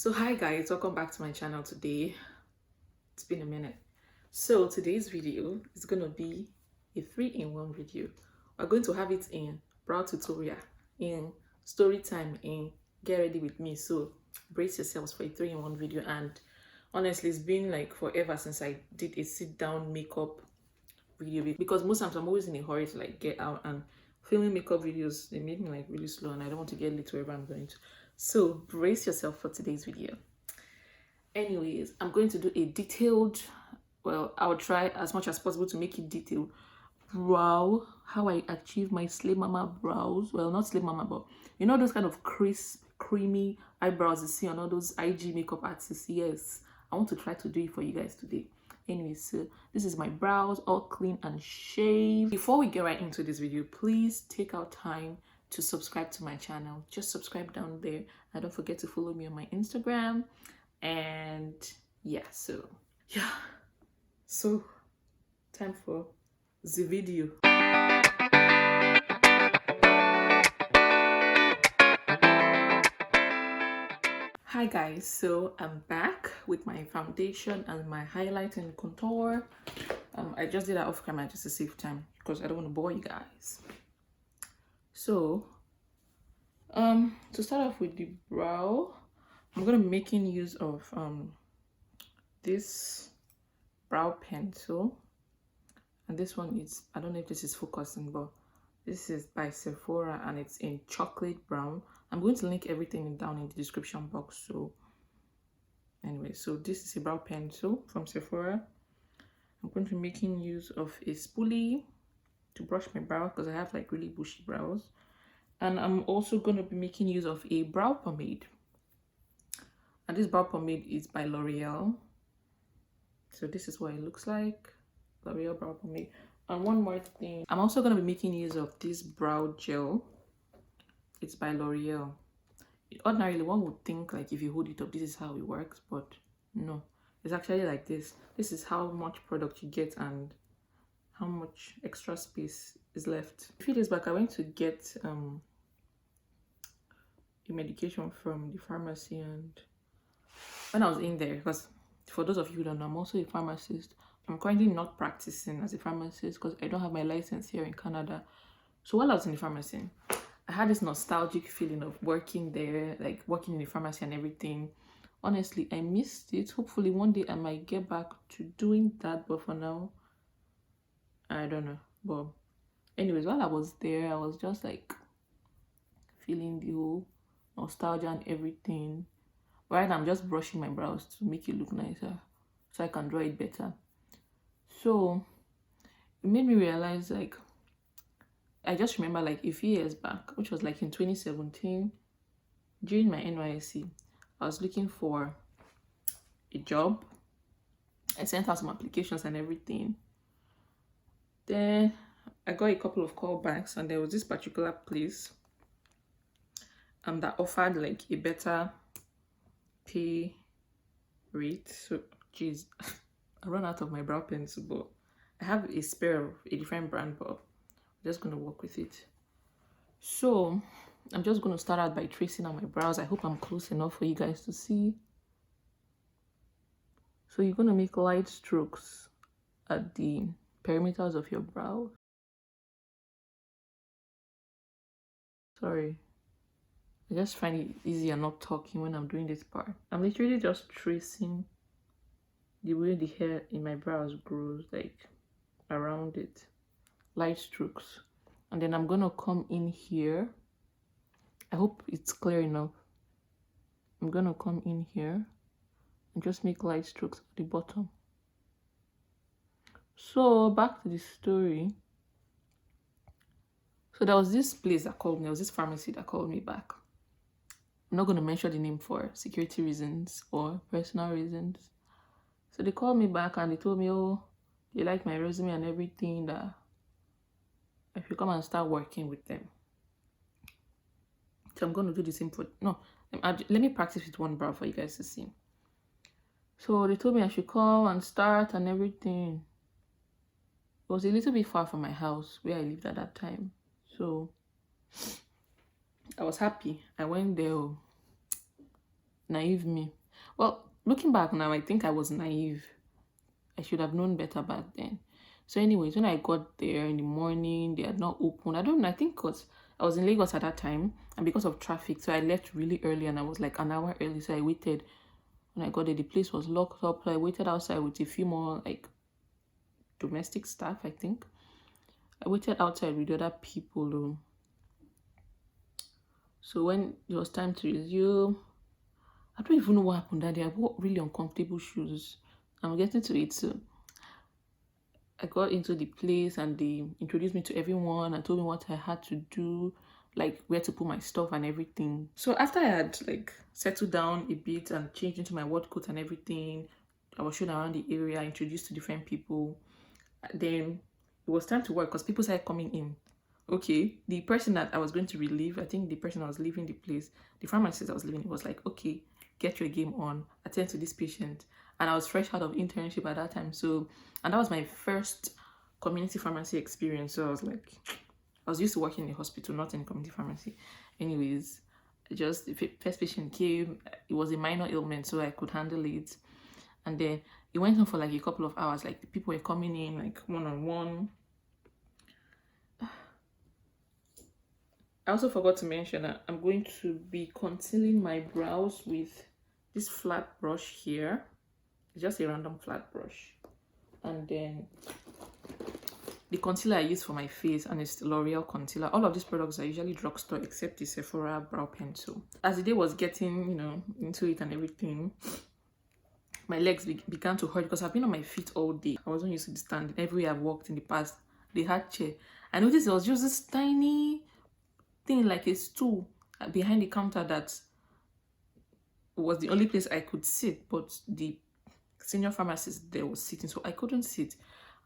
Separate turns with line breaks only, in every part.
So hi guys, welcome back to my channel today. It's been a minute. So today's video is going to be a 3-in-1 video. We're going to have it in brow tutorial, in story time, in get ready with me. So brace yourselves for a 3-in-1 video. And honestly, it's been like forever since I did a sit down makeup video, because most times I'm always in a hurry to like get out, and filming makeup videos, they make me like really slow, and I don't want to get late wherever I'm going to. So brace yourself for today's video. Anyways, I'm going to do a detailed, well, I'll try as much as possible to make it detailed brow, how I achieve my Slay Mama brows. Well, not Slay Mama, but you know those kind of crisp, creamy eyebrows you see on all those IG makeup artists. Yes, I want to try to do it for you guys today. Anyway, so this is my brows, all clean and shaved. Before we get right into this video, please take out time to subscribe to my channel. Just subscribe down there, and don't forget to follow me on my Instagram. And yeah, so time for the video. Hi guys, so I'm back with my foundation and my highlight and contour. I just did that off camera just to save time because I don't want to bore you guys. So to start off with the brow, I'm gonna be making use of this brow pencil, and this one is, I don't know if this is focusing, but this is by Sephora and it's in chocolate brown. I'm going to link everything down in the description box. So anyway, so this is a brow pencil from Sephora. I'm going to be making use of a spoolie to brush my brow because I have like really bushy brows, and I'm also going to be making use of a brow pomade. And this brow pomade is by Loreal. So this is what it looks like, L'Oreal brow pomade. And one more thing, I'm also going to be making use of this brow gel. It's by L'Oreal. Ordinarily, one would think like if you hold it up, this is how it works, but no. It's actually like this. This is how much product you get and how much extra space is left. A few days back, I went to get a medication from the pharmacy, and when I was in there, because for those of you who don't know, I'm also a pharmacist. I'm currently not practicing as a pharmacist because I don't have my license here in Canada. So while I was in the pharmacy, I had this nostalgic feeling of working there, like working in the pharmacy and everything. Honestly, I missed it. Hopefully one day I might get back to doing that, but for now, I don't know. But anyways, while I was there, I was just like feeling the whole nostalgia and everything. Right now, I'm just brushing my brows to make it look nicer so I can draw it better. So it made me realize, like, I just remember like a few years back, which was like in 2017, during my NYSC, I was looking for a job. I sent out some applications and everything. Then I got a couple of callbacks, and there was this particular place that offered like a better pay rate. So geez, I ran out of my brow pencil, but I have a spare of a different brand, but I'm just gonna work with it. So I'm just gonna start out by tracing out my brows. I hope I'm close enough for you guys to see. So you're gonna make light strokes at the perimeters of your brow. Sorry, I just find it easier not talking when I'm doing this part. I'm literally just tracing the way the hair in my brows grows, like around it, light strokes. And then I'm gonna come in here. I hope it's clear enough. I'm gonna come in here and just make light strokes at the bottom. So back to the story. So there was this place that called me, there was this pharmacy that called me back. I'm not gonna mention the name for security reasons or personal reasons. So they called me back and they told me, oh, they like my resume and everything, that I should come and start working with them. So I'm going to do the same for, no, let me practice with one brow for you guys to see. So they told me I should come and start and everything. It was a little bit far from my house where I lived at that time. So I was happy. I went there. Naive me. Well, looking back now, I think I was naive. I should have known better back then. So anyways, when I got there in the morning, they had not opened. I don't know, I think because I was in Lagos at that time and because of traffic, so I left really early and I was like an hour early. So I waited. When I got there, the place was locked up. So I waited outside with a few more like domestic staff, I think. I waited outside with other people. So when it was time to resume, I don't even know what happened that day. I wore really uncomfortable shoes. I'm getting to it soon. I got into the place and they introduced me to everyone and told me what I had to do, like where to put my stuff and everything. So after I had like settled down a bit and changed into my work coat and everything, I was shown around the area, introduced to different people. Then it was time to work because people started coming in. Okay, the person that I was going to relieve, I think the person I was leaving the place, the pharmacist I was leaving, it was like, okay, get your game on, attend to this patient. And I was fresh out of internship at that time. So, and that was my first community pharmacy experience. So I was like, I was used to working in a hospital, not in community pharmacy. Anyways, just the first patient came, it was a minor ailment, so I could handle it. And then it went on for like a couple of hours. Like the people were coming in like one-on-one. I also forgot to mention that I'm going to be concealing my brows with this flat brush here. It's just a random flat brush. And then the concealer I use for my face, and it's the L'Oreal concealer. All of these products are usually drugstore except the Sephora brow pencil. As the day was getting, into it and everything, my legs began to hurt because I've been on my feet all day. I wasn't used to standing. Everywhere I've walked in the past, they had chair. I noticed there was just this tiny thing like a stool behind the counter that was the only place I could sit, but the senior pharmacist there was sitting, so I couldn't sit.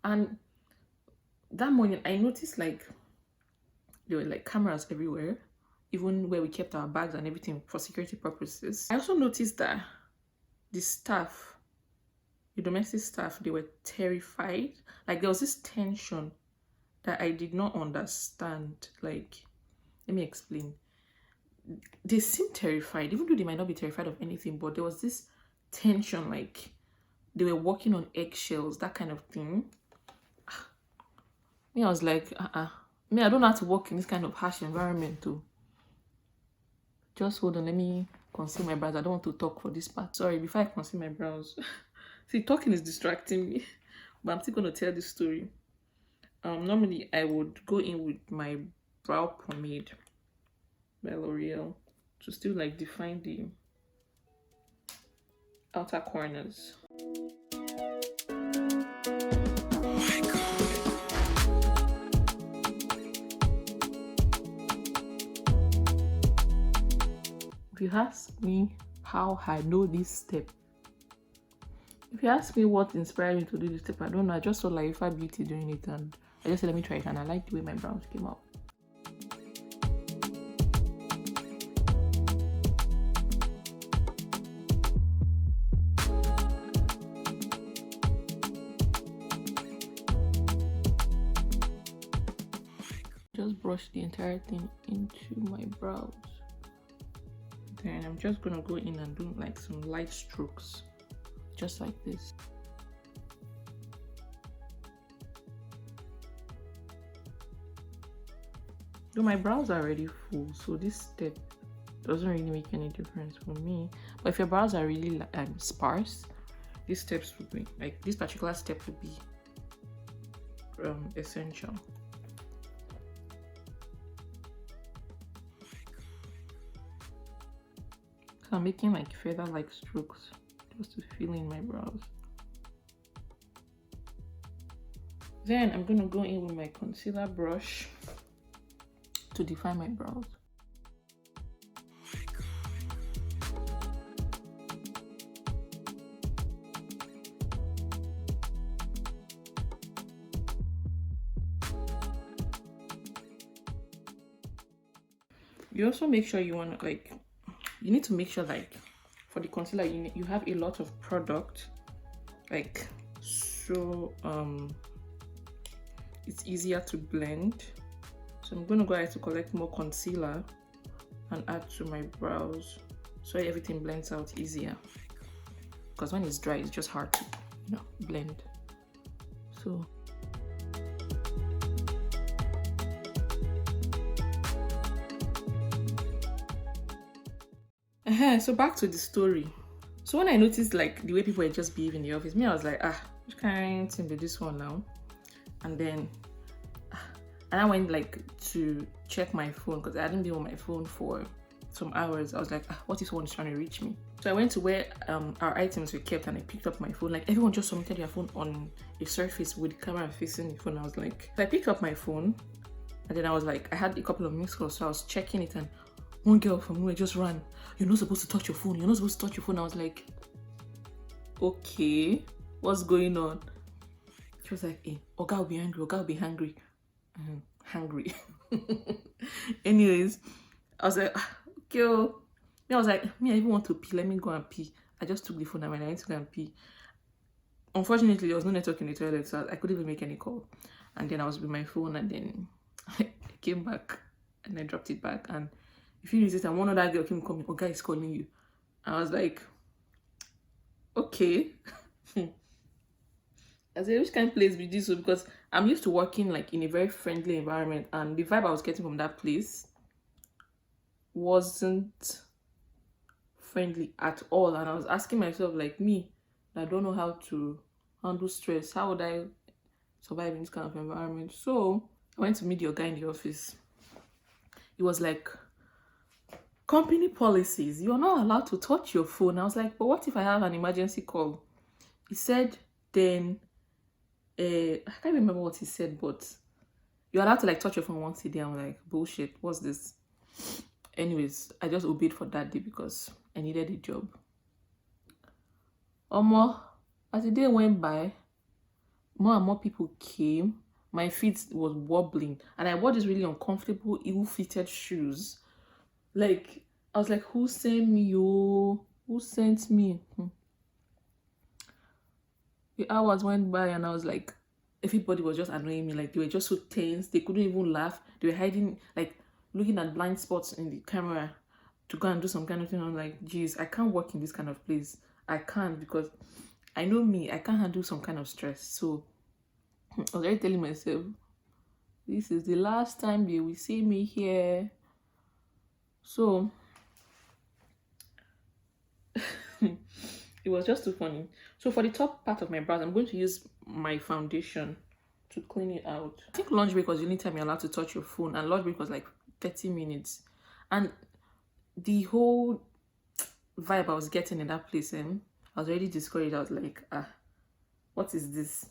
And that morning I noticed like there were like cameras everywhere, even where we kept our bags and everything for security purposes. I also noticed that the staff, the domestic staff, they were terrified. Like there was this tension that I did not understand. Like, let me explain. They seemed terrified, even though they might not be terrified of anything, but there was this tension, like they were walking on eggshells, that kind of thing. Me, I was like, me, I don't know how to work in this kind of harsh environment too. Just hold on, let me conceal my brows. I don't want to talk for this part. Sorry, before I conceal my brows. See, talking is distracting me, but I'm still going to tell this story. Normally, I would go in with my brow pomade by Loreal to still like define the outer corners. If you ask me how I know this step, if you ask me what inspired me to do this step, I don't know. I just saw like Ifa Beauty doing it and I just said, let me try it, and I like the way my brows came out. Just brush the entire thing into my brows. Then I'm just gonna go in and do like some light strokes, just like this. Though my brows are already full, so this step doesn't really make any difference for me. But if your brows are really sparse, these steps would be like this particular step would be essential. So I'm making like feather-like strokes just to fill in my brows. Then I'm gonna go in with my concealer brush to define my brows. You also make sure you want to you need to make sure like for the concealer you have a lot of product, like so it's easier to blend. So I'm going to go ahead to collect more concealer and add to my brows so everything blends out easier. Because when it's dry, it's just hard to, blend. So so back to the story. So when I noticed like the way people were just behaving in the office, I was like, which kind of thing be this one now? And then and I went like to check my phone because I hadn't been on my phone for some hours. I was like, what if someone is trying to reach me? So I went to where our items were kept and I picked up my phone. Like everyone just submitted their phone on a surface with the camera facing the phone. I was like, so I picked up my phone and then I was like, I had a couple of missed calls, so I was checking it and one girl from nowhere just ran. You're not supposed to touch your phone. You're not supposed to touch your phone. I was like, okay, what's going on? She was like, hey, Oga will be angry. Oga will be hungry. Hungry. Anyways, I was like, okay. I was like, I even want to pee. Let me go and pee. I just took the phone and I went to go and pee. Unfortunately, there was no network in the toilet, so I couldn't even make any call. And then I was with my phone and then I came back and I dropped it back. And a few minutes later, one other girl came coming. Oga is calling you. I was like, okay. I said, which kind of place be this? Because I'm used to working like in a very friendly environment, and the vibe I was getting from that place wasn't friendly at all. And I was asking myself, like, me, I don't know how to handle stress. How would I survive in this kind of environment? So I went to meet your guy in the office. He was like, company policies, you're not allowed to touch your phone. I was like, but what if I have an emergency call? He said, then I can't remember what he said, but you're allowed to like touch your phone once a day. I'm like, bullshit, what's this? Anyways, I just obeyed for that day because I needed a job. As the day went by, more and more people came. My feet was wobbling and I wore these really uncomfortable, ill-fitted shoes. Like, I was like, who sent me? Who sent me? The hours went by and I was like, everybody was just annoying me. Like, they were just so tense. They couldn't even laugh. They were hiding, like, looking at blind spots in the camera to go and do some kind of thing. I'm like, geez, I can't work in this kind of place. I can't, because I know me. I can't handle some kind of stress. So I was already telling myself, this is the last time they will see me here. So it was just too funny. So for the top part of my brows, I'm going to use my foundation to clean it out. I think lunch break was the only time you're allowed to touch your phone, and lunch break was like 30 minutes. And the whole vibe I was getting in that place, I was already discouraged. I was like, what is this?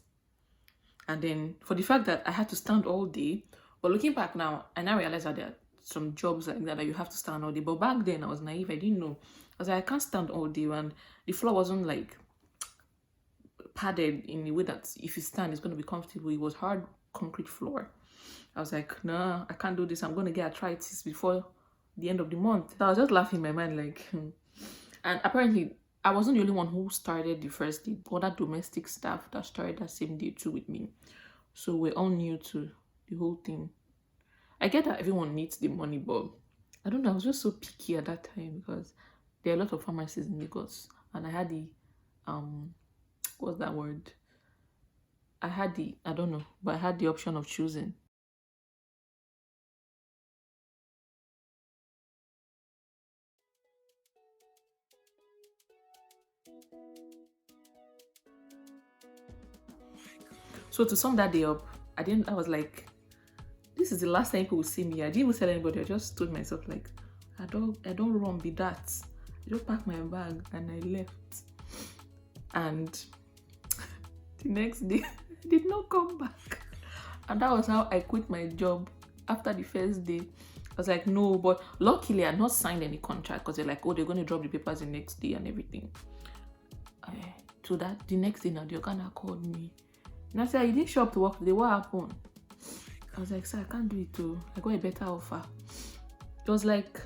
And then for the fact that I had to stand all day, but looking back now, I now realize that there are some jobs like that you have to stand all day. But back then I was naive. I didn't know. I was like, I can't stand all day, and the floor wasn't like padded in a way that if you stand it's going to be comfortable. It was hard concrete floor. I was like, nah, I can't do this. I'm going to get arthritis before the end of the month. So I was just laughing in my mind, like, And apparently I wasn't the only one who started the first day. Other domestic staff that started that same day too with me. So we're all new to the whole thing. I get that everyone needs the money, but I don't know, I was just so picky at that time because there are a lot of pharmacies in Lagos, and I had the what's that word? I don't know, but I had the option of choosing. So to sum that day up, I was like, this is the last time people will see me. I didn't even tell anybody. I just told myself, like, I don't run be that. I just packed my bag and I left. And the next day, I did not come back. And that was how I quit my job after the first day. I was like, no, but luckily I had not signed any contract because they're like, oh, they're going to drop the papers the next day and everything. So that the next day now, the organizer called me. And I said, you didn't show up to work today. What happened? I was like, sir, I can't do it too. I got a better offer. It was like,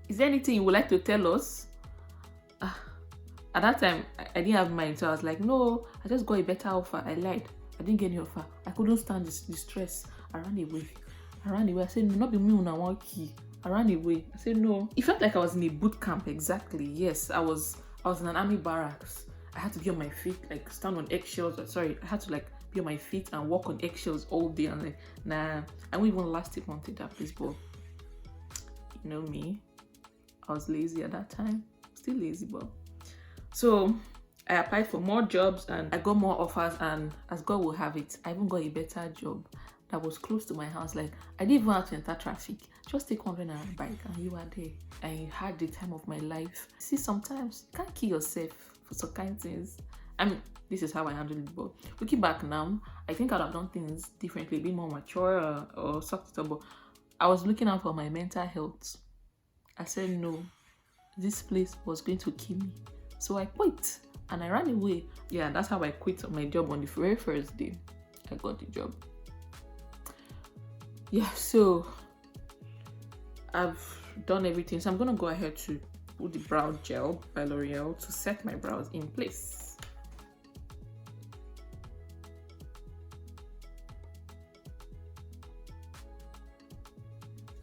is there anything you would like to tell us? At that time, I didn't have mine. So I was like, no, I just got a better offer. I lied. I didn't get any offer. I couldn't stand the stress. I ran away. I said, no, not be me when I want key. I ran away. I said no. It felt like I was in a boot camp. Exactly. Yes, I was in an army barracks. I had to be on my feet, like stand on eggshells. Sorry, I had to like be on my feet and walk on eggshells all day. And like, nah, I won't even last a month in that place. But you know me, I was lazy at that time. Still lazy, but so I applied for more jobs and I got more offers, and as God will have it, I even got a better job that was close to my house. Like, I didn't even have to enter traffic. Just take 100 naira bike and you are there. And you had the time of my life. See, sometimes you can't kill yourself for some kind of things. I mean, this is how I handle it, but looking back now, I think I'd have done things differently, be more mature or something. But I was looking out for my mental health. I said no, this place was going to kill me. So I quit and I ran away. Yeah, that's how I quit my job on the very first day I got the job. Yeah, so I've done everything. So I'm gonna go ahead to put the brow gel by L'Oreal to set my brows in place.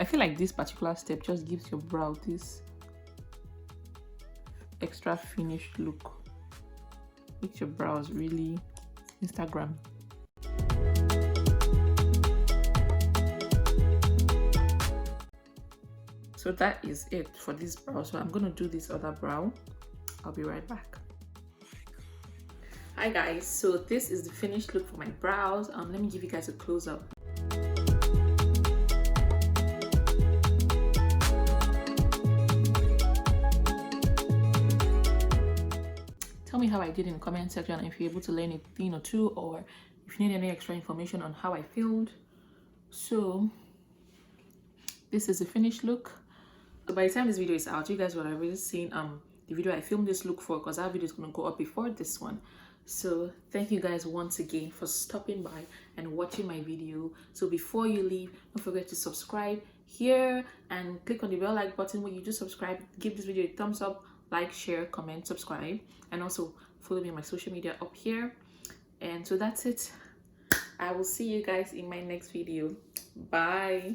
I feel like this particular step just gives your brow this extra finished look. Makes your brows really Instagram. So that is it for this brow. So I'm gonna do this other brow. I'll be right back. Hi guys, so this is the finished look for my brows. Let me give you guys a close-up. Tell me how I did in the comment section, if you're able to learn a thing or two, or if you need any extra information on how I filmed. So this is the finished look. So by the time this video is out, you guys will have already seen the video I filmed this look for, because that video is going to go up before this one. So thank you guys once again for stopping by and watching my video. So before you leave, don't forget to subscribe here and click on the bell like button. When you do subscribe, give this video a thumbs up, like, share, comment, subscribe, and also follow me on my social media up here. And so that's it. I will see you guys in my next video. Bye.